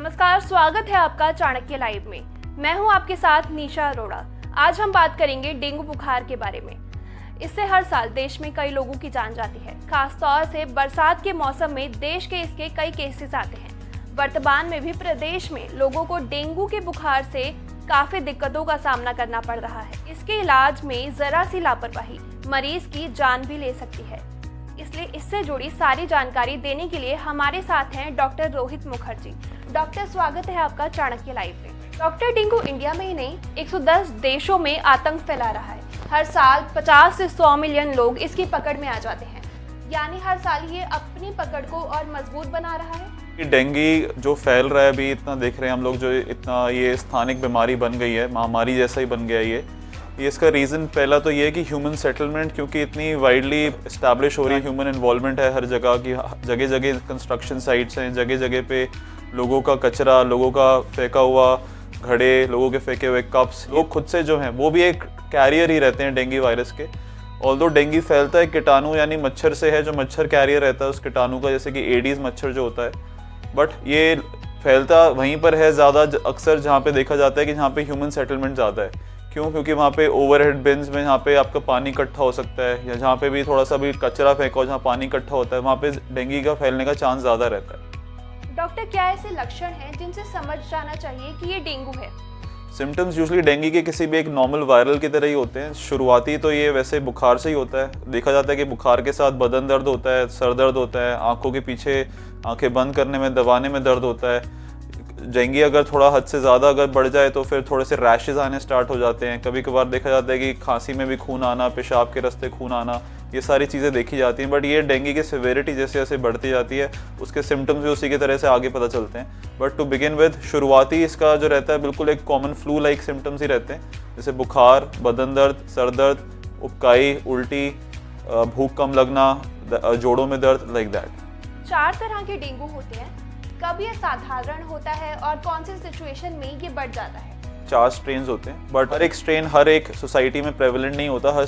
नमस्कार, स्वागत है आपका चाणक्य लाइव में। मैं हूं आपके साथ निशा अरोड़ा। आज हम बात करेंगे डेंगू बुखार के बारे में। इससे हर साल देश में कई लोगों की जान जाती है। खासतौर से बरसात के मौसम में देश के इसके कई केसेस आते हैं। वर्तमान में भी प्रदेश में लोगों को डेंगू के बुखार से काफी दिक्कतों का सामना करना पड़ रहा है। इसके इलाज में जरा सी लापरवाही मरीज की जान भी ले सकती है। इसलिए इससे जुड़ी सारी जानकारी देने के लिए हमारे साथ हैं डॉक्टर रोहित मुखर्जी। डॉक्टर, स्वागत है आपका चाणक्य लाइव में। डॉक्टर, डेंगू इंडिया में ही नहीं 110 देशों में आतंक फैला रहा है। हर साल 50 से 100 मिलियन लोग इसकी पकड़ में आ जाते हैं, यानी हर साल ये अपनी पकड़ को और मजबूत बना रहा है। डेंगू जो फैल रहा है अभी इतना देख रहे हैं हम लोग, जो इतना ये स्थानिक बीमारी बन गई है, महामारी जैसा ही बन गया है ये इसका रीज़न पहला तो ये है कि ह्यूमन सेटलमेंट, क्योंकि इतनी वाइडली इस्टेब्लिश हो रही है, ह्यूमन इन्वॉल्वमेंट है हर जगह की, जगह जगह कंस्ट्रक्शन साइट्स हैं, जगह जगह पे लोगों का कचरा, लोगों का फेंका हुआ घड़े, लोगों के फेंके हुए कप्स, लोग खुद से जो हैं वो भी एक कैरियर ही रहते हैं डेंगू वायरस के। ऑल्दो डेंगू फैलता है कीटाणु यानी मच्छर से है, जो मच्छर कैरियर रहता है उस कीटाणु का, जैसे कि एडीज मच्छर जो होता है, बट ये फैलता वहीं पर है ज़्यादा अक्सर जहाँ पे देखा जाता है कि जहाँ पे ह्यूमन सेटलमेंट ज़्यादा है। क्यों? क्योंकि वहाँ पे ओवरहेड बिन्स में जहाँ पे आपका पानी इकट्ठा हो सकता है, या जहाँ पे भी थोड़ा सा भी कचरा फेंका हो, जहाँ पानी इकट्ठा होता है, वहाँ पे डेंगू का फैलने का चांस ज़्यादा रहता है। डॉक्टर, क्या ऐसे लक्षण हैं जिनसे समझ जाना चाहिए कि ये डेंगू है? सिम्टम्स यूजुअली डेंगू के किसी भी एक नॉर्मल वायरल की तरह ही होते हैं। शुरुआती तो ये वैसे बुखार से ही होता है। देखा जाता है कि बुखार के साथ बदन दर्द होता है, सर दर्द होता है, आंखों के पीछे आंखें बंद करने में, दबाने में दर्द होता है। डेंगू अगर थोड़ा हद से ज़्यादा अगर बढ़ जाए तो फिर थोड़े से रैशेज़ आने स्टार्ट हो जाते हैं। कभी कभार देखा जाता है कि खांसी में भी खून आना, पेशाब के रास्ते खून आना, ये सारी चीज़ें देखी जाती हैं। बट ये डेंगू की सिवियरिटी जैसे जैसे बढ़ती जाती है, उसके सिम्टम्स भी उसी की तरह से आगे पता चलते हैं। बट टू बिगिन विद, शुरुआती इसका जो रहता है बिल्कुल एक कॉमन फ्लू लाइक सिम्टम्स ही रहते हैं, जैसे बुखार, बदन दर्द, सर दर्द, उबकाई, उल्टी, भूख कम लगना, जोड़ों में दर्द, लाइक दैट। 4 तरह के डेंगू होते हैं। कब ये साधारण होता है और कौन सी सिचुएशन में ये बढ़ जाता है? 4 स्ट्रेन्स होते हैं, बट हर एक स्ट्रेन हर एक सोसाइटी में प्रेवलेंट नहीं होता। हर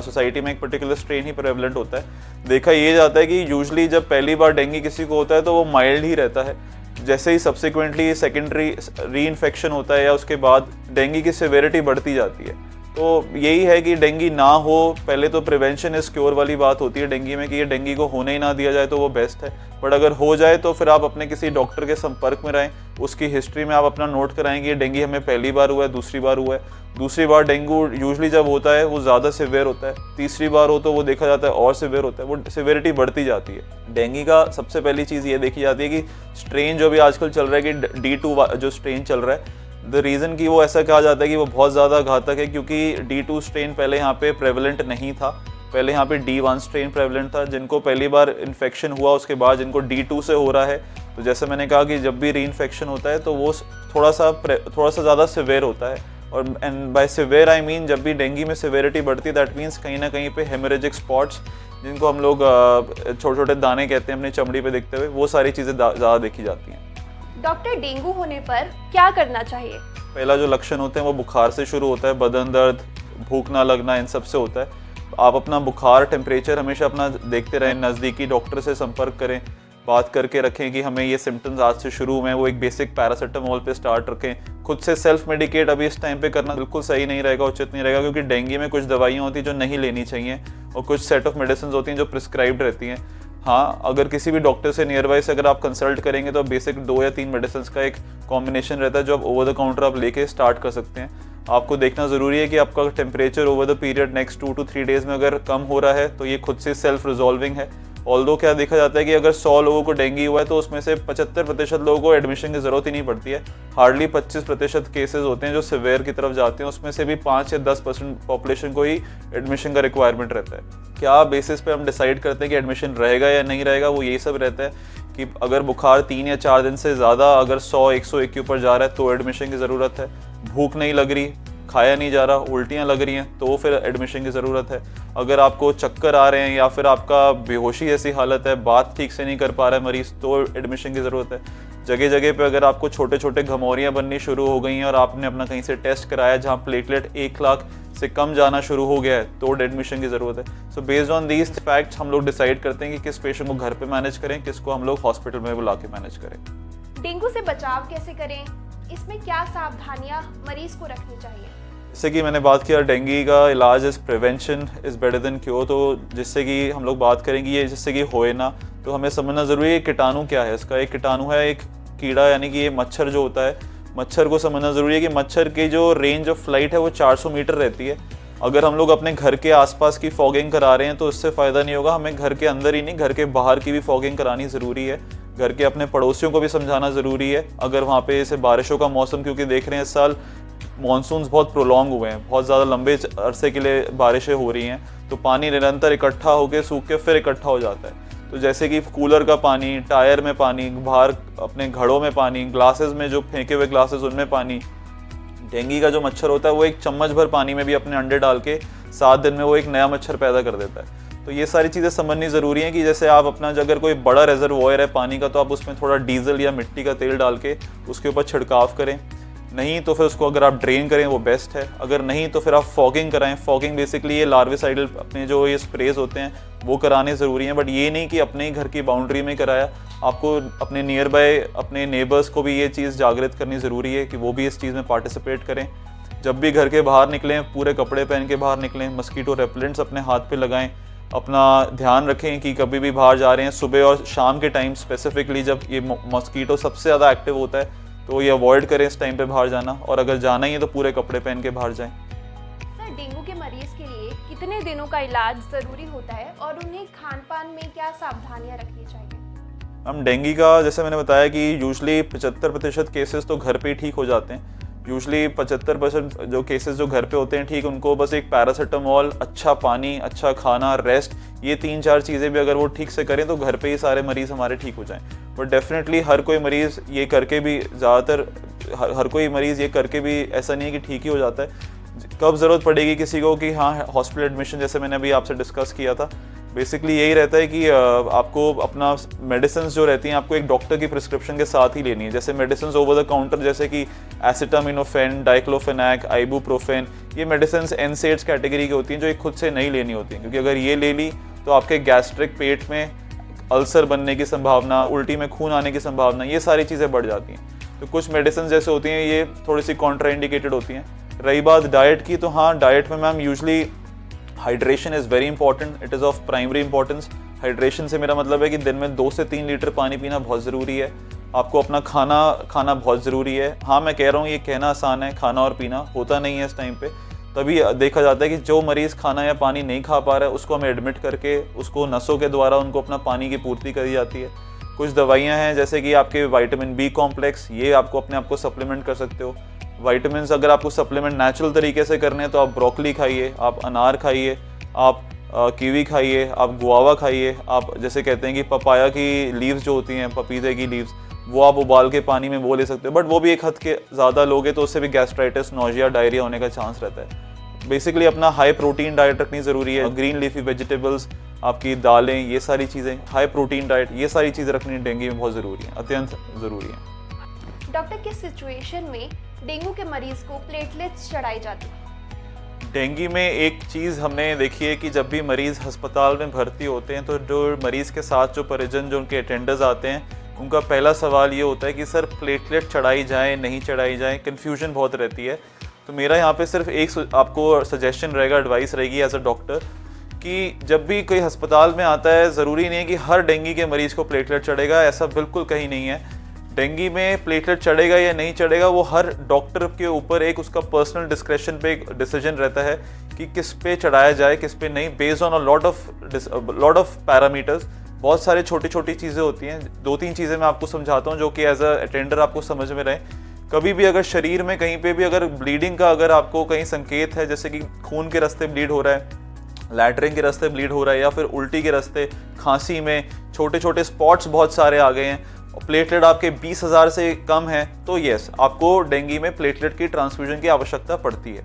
सोसाइटी में एक पर्टिकुलर स्ट्रेन ही प्रेवलेंट होता है। देखा ये जाता है कि यूजुअली जब पहली बार डेंगू किसी को होता है तो वो माइल्ड ही रहता है। जैसे ही सब्सिक्वेंटली सेकेंडरी री इन्फेक्शन होता है या उसके बाद डेंगू की सिवियरिटी बढ़ती जाती है। तो यही है कि डेंगू ना हो, पहले तो प्रिवेंशन इज क्योर वाली बात होती है डेंगू में, कि ये डेंगू को होने ही ना दिया जाए तो वो बेस्ट है। बट अगर हो जाए तो फिर आप अपने किसी डॉक्टर के संपर्क में रहें, उसकी हिस्ट्री में आप अपना नोट कराएंगे ये डेंगू हमें पहली बार हुआ है, दूसरी बार हुआ है। दूसरी बार डेंगू यूजुअली जब होता है वो ज़्यादा सिवियर होता है। तीसरी बार हो तो वो देखा जाता है और सिवियर होता है, वो सिवियरिटी बढ़ती जाती है। डेंगू का सबसे पहली चीज़ ये देखी जाती है कि स्ट्रेन जो भी आजकल चल रहा है कि D2 जो स्ट्रेन चल रहा है, द रीज़न कि वो ऐसा कहा जाता है कि वो बहुत ज़्यादा घातक है, क्योंकि D2 स्ट्रेन पहले यहाँ पे प्रेवलेंट नहीं था। पहले यहाँ पे D1 स्ट्रेन प्रेवलेंट था, जिनको पहली बार इन्फेक्शन हुआ उसके बाद जिनको D2 से हो रहा है। तो जैसे मैंने कहा कि जब भी री इन्फेक्शन होता है तो वो थोड़ा सा ज़्यादा सिवियर होता है। और and by severe I mean जब भी डेंगू में सिवियरिटी बढ़ती है, दैट मीन्स कहीं ना कहीं पे हेमरेजिक स्पॉट्स, जिनको हम लोग छोटे छोटे दाने कहते हैं अपनी चमड़ी पे दिखते हुए, वो सारी चीज़ें ज़्यादा देखी जाती हैं। डॉक्टर, डेंगू होने पर क्या करना चाहिए? पहला जो लक्षण होते हैं वो बुखार से शुरू होता है, बदन दर्द, भूख ना लगना, इन सब से होता है। आप अपना बुखार, टेम्परेचर हमेशा अपना देखते रहें, नज़दीकी डॉक्टर से संपर्क करें, बात करके रखें कि हमें ये सिम्टम्स आज से शुरू हुए हैं, वो एक बेसिक पैरासीटामोल पे स्टार्ट रखें। खुद से सेल्फ मेडिकेट अभी इस टाइम पे करना बिल्कुल सही नहीं रहेगा, उचित नहीं रहेगा, क्योंकि डेंगू में कुछ दवाइयाँ होती हैं जो नहीं लेनी चाहिए और कुछ सेट ऑफ मेडिसिन होती हैं जो प्रिस्क्राइब्ड रहती हैं। हाँ, अगर किसी भी डॉक्टर से नियर बाई से अगर आप कंसल्ट करेंगे तो बेसिक 2 या 3 मेडिसिन का एक कॉम्बिनेशन रहता है जो आप ओवर द काउंटर आप लेके स्टार्ट कर सकते हैं। आपको देखना ज़रूरी है कि आपका temperature over the period next 2 to 3 days में अगर कम हो रहा है तो ये खुद से सेल्फ रिजॉल्विंग है। ऑल्दो क्या देखा जाता है कि अगर 100 लोगों को डेंगू हुआ है तो उसमें से 75% लोगों को एडमिशन की ज़रूरत ही नहीं पड़ती है। हार्डली 25% केसेस होते हैं जो सिवियर की तरफ जाते हैं, उसमें से भी 5 या 10% पॉपुलेशन को ही एडमिशन का रिक्वायरमेंट रहता है। क्या बेसिस पे हम डिसाइड करते हैं कि एडमिशन रहेगा या नहीं रहेगा, वो यही सब रहता है कि अगर बुखार 3 या 4 दिन से ज़्यादा अगर 100-101 के ऊपर जा रहा है तो एडमिशन की ज़रूरत है। भूख नहीं लग रही, खाया नहीं जा रहा, उल्टियाँ लग रही हैं, तो फिर एडमिशन की ज़रूरत है। अगर आपको चक्कर आ रहे हैं या फिर आपका बेहोशी जैसी हालत है, बात ठीक से नहीं कर पा रहा है मरीज़, तो एडमिशन की ज़रूरत है। जगह जगह पे अगर आपको छोटे छोटे घमौरियाँ बननी शुरू हो गई हैं और आपने अपना कहीं से टेस्ट कराया जहाँ प्लेटलेट 1 लाख से कम जाना शुरू हो गया है, तो एडमिशन की ज़रूरत है। So based on these facts हम लोग डिसाइड करते हैं कि किस पेशेंट को घर पे मैनेज करें, किसको हम लोग हॉस्पिटल में बुला के मैनेज करें। डेंगू से बचाव कैसे करें, इसमें क्या सावधानियां मरीज को रखनी चाहिए? जैसे कि मैंने बात किया, डेंगू का इलाज is prevention is better than cure. तो जिससे कि हम लोग बात करेंगे ये जिससे कि होए ना, तो हमें समझना ज़रूरी है कीटाणु क्या है। इसका एक कीटाणु है, एक कीड़ा, यानी कि ये मच्छर जो होता है, मच्छर को समझना ज़रूरी है कि मच्छर की जो रेंज ऑफ फ्लाइट है वो 400 मीटर रहती है। अगर हम लोग अपने घर के आसपास की फॉगिंग करा रहे हैं तो इससे फ़ायदा नहीं होगा, हमें घर के अंदर ही नहीं, घर के बाहर की भी फॉगिंग करानी ज़रूरी है। घर के अपने पड़ोसियों को भी समझाना ज़रूरी है। अगर वहाँ पे जैसे बारिशों का मौसम, क्योंकि देख रहे हैं इस साल मॉनसून्स बहुत प्रोलॉन्ग हुए हैं, बहुत ज़्यादा लंबे अरसे के लिए बारिशें हो रही हैं, तो पानी निरंतर इकट्ठा होकर सूख के फिर इकट्ठा हो जाता है। तो जैसे कि कूलर का पानी, टायर में पानी, बाहर अपने घड़ों में पानी, ग्लासेस में जो फेंके हुए ग्लासेस उनमें पानी, डेंगू का जो मच्छर होता है वो एक चम्मच भर पानी में भी अपने अंडे डाल के 7 दिन में वो एक नया मच्छर पैदा कर देता है। तो ये सारी चीज़ें समझनी ज़रूरी हैं कि जैसे आप अपना अगर कोई बड़ा रिजर्वॉयर है पानी का, तो आप उसमें थोड़ा डीजल या मिट्टी का तेल डाल के उसके ऊपर छिड़काव करें। नहीं तो फिर उसको अगर आप ड्रेन करें वो बेस्ट है। अगर नहीं तो फिर आप फॉगिंग कराएं। फॉगिंग बेसिकली ये लार्विसाइडल अपने जो ये स्प्रेज होते हैं वो कराने ज़रूरी हैं, बट ये नहीं कि अपने ही घर की बाउंड्री में कराया। आपको अपने नियर बाय अपने नेबर्स को भी ये चीज़ जागृत करनी ज़रूरी है कि वो भी इस चीज़ में पार्टिसिपेट करें। जब भी घर के बाहर निकलें पूरे कपड़े पहन के बाहर निकलें, मस्कीटो रेपेलेंट्स अपने हाथ पे लगाएं। अपना ध्यान रखें कि कभी भी बाहर जा रहे हैं सुबह और शाम के टाइम स्पेसिफिकली जब ये मस्कीटो सबसे ज़्यादा एक्टिव होता है, तो ये अवॉइड करें इस टाइम पे बाहर जाना, और अगर जाना ही है तो पूरे कपड़े पहन के बाहर जाएं। सर, डेंगू के मरीज के लिए कितने दिनों का इलाज ज़रूरी होता है और उन्हें खान पान में क्या सावधानियां रखनी चाहिए? हम डेंगू का जैसे मैंने बताया कि यूजली 75% केसेस तो घर पे ही ठीक हो जाते हैं। यूजली 75% जो केसेस जो घर पे होते हैं ठीक, उनको बस एक पैरासीटामोल, अच्छा पानी, अच्छा खाना, रेस्ट, ये 3-4 चीज़ें भी अगर वो ठीक से करें तो घर पे ही सारे मरीज़ हमारे ठीक हो जाएं। बट डेफिनेटली हर कोई मरीज़ ये करके भी ज़्यादातर हर कोई मरीज़ ये करके भी ऐसा नहीं है कि ठीक ही हो जाता है। कब ज़रूरत पड़ेगी किसी को कि हाँ हॉस्पिटल एडमिशन, जैसे मैंने अभी आपसे डिस्कस किया था, बेसिकली यही रहता है कि आपको अपना मेडिसिन जो रहती हैं आपको एक डॉक्टर की प्रिस्क्रिप्शन के साथ ही लेनी है। जैसे मेडिसिन ओवर द काउंटर जैसे कि एसिटामिनोफेन, डाइक्लोफेनाक, आइबुप्रोफेन, ये मेडिसिन एनसेड्स कैटेगरी की होती हैं जो एक खुद से नहीं लेनी होती हैं, क्योंकि अगर ये ले ली तो आपके गैस्ट्रिक, पेट में अल्सर बनने की संभावना, उल्टी में खून आने की संभावना, ये सारी चीज़ें बढ़ जाती हैं। तो कुछ मेडिसिन जैसे होती हैं ये थोड़ी सी कॉन्ट्राइंडिकेटेड होती हैं। रही बात डाइट की, तो हाँ डाइट में ma'am usually hydration is very important, it is of primary importance. Hydration से मेरा मतलब है कि दिन में 2 से 3 लीटर पानी पीना बहुत ज़रूरी है। आपको अपना खाना बहुत ज़रूरी है। हाँ मैं कह रहा हूँ ये कहना आसान है, खाना और पीना होता नहीं है इस टाइम पे। तभी देखा जाता है कि जो मरीज़ खाना या पानी नहीं खा पा रहा है उसको हमें एडमिट करके उसको नसों के द्वारा उनको अपना पानी की पूर्ति करी जाती है। कुछ दवाइयाँ हैं जैसे कि आपके विटामिन बी कॉम्प्लेक्स, ये आपको अपने आप को सप्लीमेंट कर सकते हो। विटामिन अगर आपको सप्लीमेंट नेचुरल तरीके से करने हैं तो आप ब्रोकली खाइए, आप अनार खाइए, आप कीवी खाइए, आप गुआवा खाइए, आप जैसे कहते हैं कि पपाया की लीव्स जो होती हैं, पपीते की लीव्स, वो आप उबाल के पानी में वो ले सकते हो। बट वो भी एक हद के ज़्यादा लोगे तो उससे भी गैस्ट्राइटिस, नोजिया, डायरिया होने का चांस रहता है। बेसिकली अपना हाई प्रोटीन डाइट रखनी ज़रूरी है। ग्रीन लीफी वेजिटेबल्स, आपकी दालें, ये सारी चीज़ें, हाई प्रोटीन डाइट, ये सारी चीज़ें रखनी डेंगू में बहुत ज़रूरी है, अत्यंत ज़रूरी है। डॉक्टर, किस सिचुएशन में डेंगू के मरीज को प्लेटलेट्स चढ़ाई जाती है? डेंगू में एक चीज़ हमने देखी है कि जब भी मरीज़ अस्पताल में भर्ती होते हैं तो जो मरीज़ के साथ जो परिजन, जो उनके अटेंडर्स आते हैं, उनका पहला सवाल ये होता है कि सर प्लेटलेट चढ़ाई जाए, नहीं चढ़ाई जाए, कन्फ्यूजन बहुत रहती है। तो मेरा यहाँ पे सिर्फ एक आपको सजेशन रहेगा, एडवाइस रहेगी एज अ डॉक्टर, कि जब भी कोई अस्पताल में आता है ज़रूरी नहीं है कि हर डेंगू के मरीज़ को प्लेटलेट चढ़ेगा, ऐसा बिल्कुल कहीं नहीं है। डेंगू में प्लेटलेट चढ़ेगा या नहीं चढ़ेगा वो हर डॉक्टर के ऊपर एक उसका पर्सनल डिस्क्रेशन पे एक डिसीजन रहता है कि किस पे चढ़ाया जाए, किस पे नहीं, based on a lot of parameters. बहुत सारे छोटी छोटी चीज़ें होती हैं। 2-3 चीज़ें मैं आपको समझाता हूँ जो कि एज अ अटेंडर आपको समझ में रहे। कभी भी अगर शरीर में कहीं पे भी अगर ब्लीडिंग का अगर आपको कहीं संकेत है, जैसे कि खून के रास्ते ब्लीड हो रहा है, लैट्रिन के रास्ते ब्लीड हो रहा है, या फिर उल्टी के रास्ते, खांसी में छोटे छोटे स्पॉट्स बहुत सारे आ गए हैं, प्लेटलेट आपके 20,000 से कम है, तो यस आपको डेंगू में प्लेटलेट की ट्रांसफ्यूजन की आवश्यकता पड़ती है।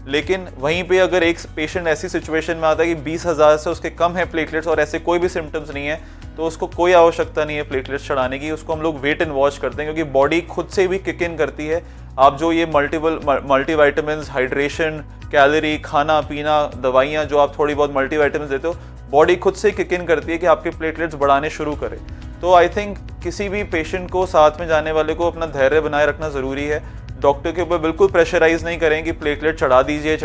लेकिन वहीं पे अगर एक पेशेंट ऐसी सिचुएशन में आता है कि 20,000 से उसके कम है प्लेटलेट्स और ऐसे कोई भी सिम्टम्स नहीं है, तो उसको कोई आवश्यकता नहीं है प्लेटलेट्स चढ़ाने की। उसको हम लोग वेट एंड वॉच करते हैं, क्योंकि बॉडी खुद से भी किक इन करती है। आप जो ये मल्टीविटामिन्स, हाइड्रेशन, कैलोरी, खाना पीना, दवाइयाँ जो आप थोड़ी बहुत मल्टीविटामिन्स देते हो, बॉडी खुद से किक इन करती है कि आपके प्लेटलेट्स बढ़ाने शुरू करें। तो आई थिंक किसी भी पेशेंट को, साथ में जाने वाले को अपना धैर्य बनाए रखना ज़रूरी है। डॉक्टर के ऊपर बिल्कुल प्रेशराइज नहीं करें कि प्लेटलेट चढ़ा दीजिए,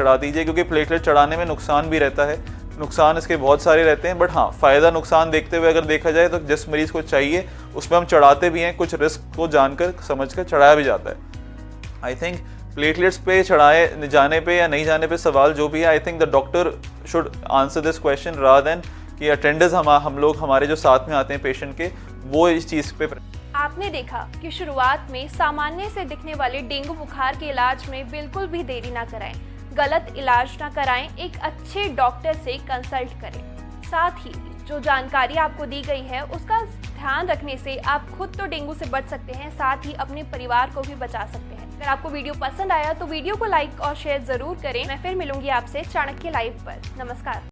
क्योंकि प्लेटलेट चढ़ाने में नुकसान भी रहता है। नुकसान इसके बहुत सारे रहते हैं, बट हाँ, फ़ायदा नुकसान देखते हुए अगर देखा जाए तो जिस मरीज़ को चाहिए उसमें हम चढ़ाते भी हैं, कुछ रिस्क को जानकर समझकर चढ़ाया भी जाता है। आई थिंक प्लेटलेट्स पे चढ़ाए जाने पे या नहीं जाने पे सवाल जो भी है, I think the doctor should answer this question rather than कि अटेंडर्स हम लोग हमारे जो साथ में आते हैं पेशेंट के, वो इस चीज़ पे। आपने देखा कि शुरुआत में सामान्य से दिखने वाले डेंगू बुखार के इलाज में बिल्कुल भी देरी ना कराएं, गलत इलाज ना कराएं, एक अच्छे डॉक्टर से कंसल्ट करें। साथ ही जो जानकारी आपको दी गई है उसका ध्यान रखने से आप खुद तो डेंगू से बच सकते हैं, साथ ही अपने परिवार को भी बचा सकते हैं। अगर आपको वीडियो पसंद आया तो वीडियो को लाइक और शेयर जरूर करें। मैं फिर मिलूंगी आपसे चाणक्य लाइव पर। नमस्कार।